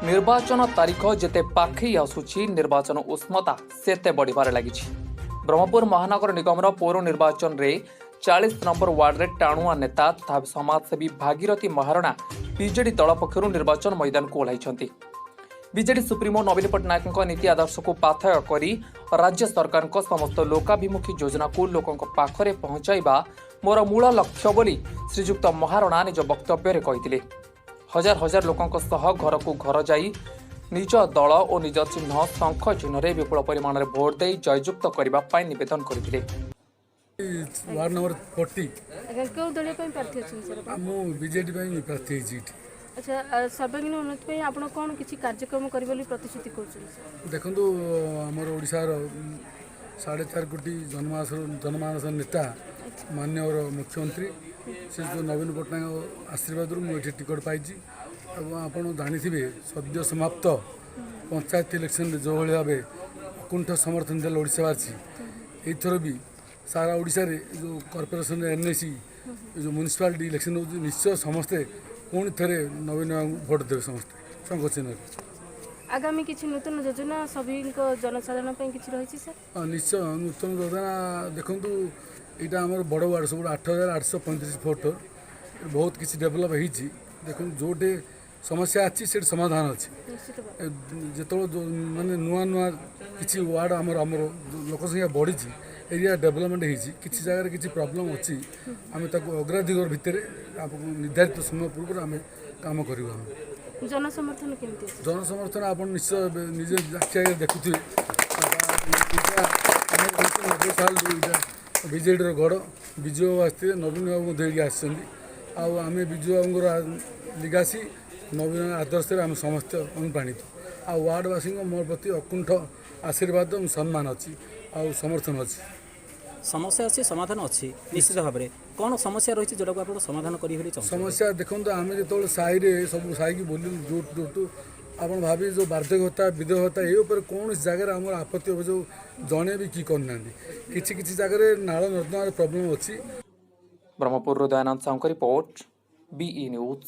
निर्वाचन तारीख जेते पाखई आसुची निर्वाचन उष्णता सेते बढ़िबार लागिछि। ब्रह्मपुर महानगर निगम पौर निर्वाचन रे 40 नंबर वार्ड रे टाणुआ नेता तथा समाजसेवी भागीरथी महारणा बीजेडी दल पक्षर निर्वाचन मैदान को ओह्लाइछन्ति। बीजेडी सुप्रीमो नवीन पट्टनायक नीति आदर्श को पाथय करी राज्य सरकार समस्त लोकाभिमुखी योजना को लोकों पाखरे पहुंचाइबा मोर मूल लक्ष्य बोली श्रीजुक्त महारणा निज वक्तव्य कहिथिले। हजार हजार लोकों सह घर को घर जाई निज दल और निज चिन्ह शंख चिन्ह विपुल परिमाण में भोट दे जययुक्त करने निवेदन करथिले। वार्ड नंबर 40 क्यों दलीय प्रार्थी अच्छे सर मु बीजेडी प्रार्थी जी। अच्छा सर्वांगीन उन्नति आप कौन किसी कार्यक्रम करेंगे प्रतिश्रुति कर देखु आमर ओडार 4.5 कोटी जनमानस नेता माननीय मुख्यमंत्री से जो नवीन पट्टनायक आशीर्वाद मुझे टिकट पाई। आप जानी सद्य समाप्त पंचायत इलेक्शन जो भाव अकुंठ समर्थन देल ओडावासी एथर भी सारा ओडिशा रे जो कॉर्पोरेशन एनएसी जो म्युनिसिपालिटी इलेक्शन हो निश्चय समस्ते पुणी थे नवीन भोट देवे समस्ते शंख चिन्ह। आगामी किसी नूतन योजना सभी जनसाधारण किसी रही सर निश्चय नूतन योजना देखु यहाँ आम बड़ वार्ड सब 8835 भोटर बहुत किसी डेभलप होती देखो जोटे समस्या अच्छी से समाधान अच्छी जो मानने नुआ नुआ किसी वार्ड आमर लोक संख्या बढ़ी एरिया डेभलपमेंट होती किसी जगह किसी प्रोब्लेम अच्छी आम अग्राधिकार भितर निर्धारित समय पूर्व आम कम कर जनसमर्थन केमती जनसमर्थन आप निश्चय निजे आखि आगे देखुए बीजेडी गढ़ विजय बाबू आसते नवीन बाबू धरिकी आम विजय बाबू लिगासी नवीन आदर्श आम समस्त अनुप्राणित आ वार्डवासी मोर प्रति अकुंठ आशीर्वाद सम्मान अच्छी आ समर्थन अच्छी। समस्या अच्छी समाधान अच्छी निश्चित भाव में कौन समस्या रही जोटा को आप समाधान करेंगे समस्या देखो आम जो साई सब साई की बोलू जोट जोटू आप भावी जो वार्धक्य भत्ता विधवा भत्ता ये कौन जगह आम आपत्ति अभियोग जड़े भी कि करना किसी जगह नाल नर्दमार प्रोब्लेम अच्छी। ब्रह्मपुर दयानंद साहू का रिपोर्ट BE न्यूज।